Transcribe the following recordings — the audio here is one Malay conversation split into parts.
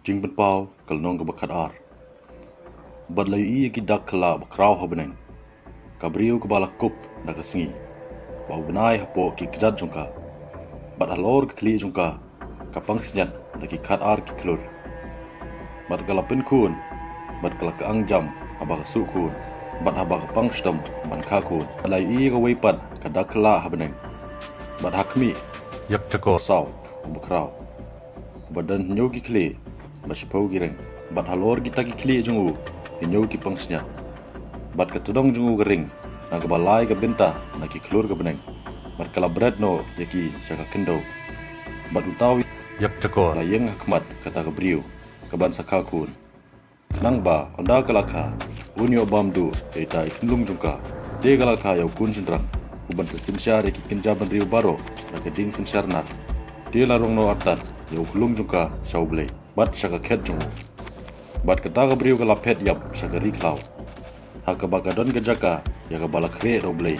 jing ben pau kal nong bakat ar. Bad layu iya ki dak kala bakrau habeneng. Kabriu ke bala kup na kasingi. Bau benai hapo ki kejat jungka. Bad halor ke kli jungka. Kapang senyat na ki kat ar ki klur. Bad kala pen kun. Bad kala keang jam abak su kun. Bad habak pang stem man ka kun. Layu iya ke weipat ka dak kala habeneng. Bad hakmi yak cakor saw bakrau. Badan nyogi kli bashpau gireng. Bad halor kita ki kli jungu. Inyo ki pangsnya. Bad ketudong jungu gering. Na kebalai ke benta na ki klur ke beneng. Bad kala bread no yaki syaka kendo. Bad utawi yak cakor layeng hakmat kata ke briu. Keban sakakun. Nang ba onda kalaka. Unyo bamdu eita ikinlung jungka. De kalaka yau kun sentrang. Uban sesinsyar yaki kenjaban riu baro. Na keding sensyar nar. De larong no atat. Yau kulung jungka syau blei. Bad syaka ket jungu. Bad kata ke briu kala pet yap syaka riklau. Haka bagadon ke jaka ya ka bala kre ro blei.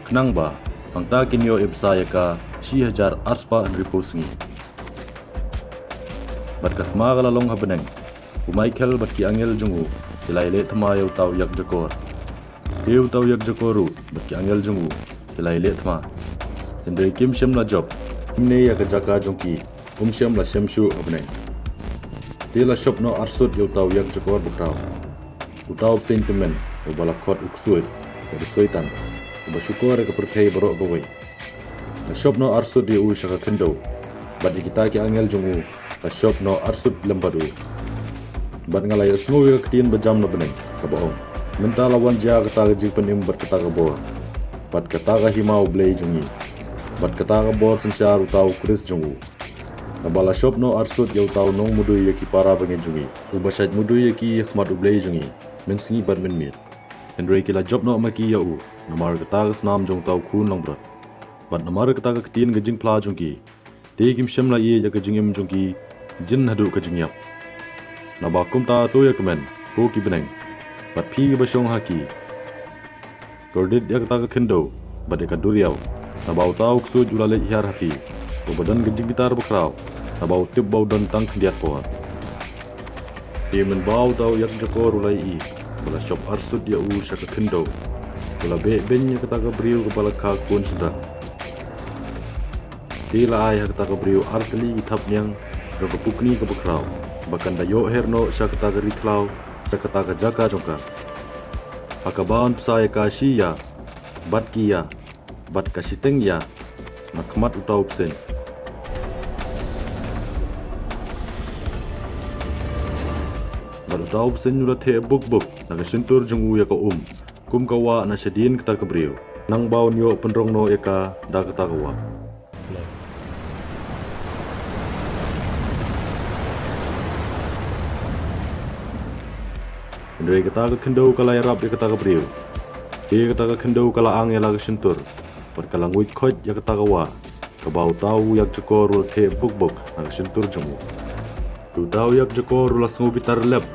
Kenang ba ang ta kinyo ibsa ya ka 6000 aspa ripo singi. Bad katma kala long habeneng. Michael bad ki angel jungu kilai le thma yau tau yak jakor. Yau tau yak jakoru bad ki angel jungu kilai le thma. Hendai kim shem la job. Himne ya ka jaka jungki shem la shamshu habeneng. Tila shop no arsut yau tau yak jakor bukrau. Utau sentiment o bala kot uksuit o soitan o basyukor ke percaya barok gawai. Na shop no arsut dia syaka kendo. Bad kita ki angel jungu ka shop no arsut lembadu. Bad ngalai resngo ya ketin bejam no beneng ka baong. Menta lawan ja kata jing penim bad kata ka bor. Bad kata ka himau blei jungi. Bad kata ka bor sensyar utau kris jungu. Na bala shop no arsut yau tau nong mudu ya ki para bengen jungi. U basyat mudu ya ki hikmat u blei jungi. Men singi bad men mit. Hendrei kila job no maki ya u. Namar kata snam jong tau kun long brat. Bad namar kata ka ketin ke jing pla jong ki. Te kim shem la ye ya ke jingim jong ki. Jin hadu ke jingyap. Na ba kum ta to ya kemen. Ko ki beneng. Bad pi ke basyong haki. Kordit ya kata ka kendo. Bad ya ka duriau. Na ba utau ksud ulale hiar hafi. Ko badan ke jing gitar bakrau. Na ba utip bau don tang kendiat pohon. Dia men bau tau yak jakor ulai i. Bala shop arsut ya u syaka kendo. Bala benya kata ka briu ke bala kakun sedang. Tila ay kata ka briu arteli itap nyang. Roga pukni ke bakrau. Bahkan dayo herno syaka kata ka riklau. Syaka kata ka jaka jongka. Haka baon pesaya ka siya. Bat kia. Bat ka siteng ya. Nakmat utau pesen. Tau pesen nyula the buk naga sentur jungu ya ka kum kawa na sedin kita kebriu nang bau nyo penrong no ya ka da kata kawa Ndre kata ka kendo kala yarap ya kata kebriu e kata ka kendo kala ang ya laga sentur per kala ngui khoj ya kata kawa ka bau tau yak jakor ul the buk naga sentur jungu tu tau yak jakor ul sngu bitar lep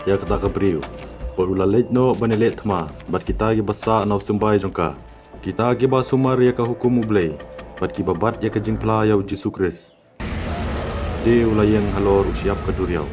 ya kata ka briu. Por ulalej no banelet thma. Bat kita ki basa nau sumbai jongka. Kita ki ba sumar ya ka hukum ublei. Bat ki babat ya ka jingpla ya Yesus Kristus. De ulayeng halor usiap ka duriau.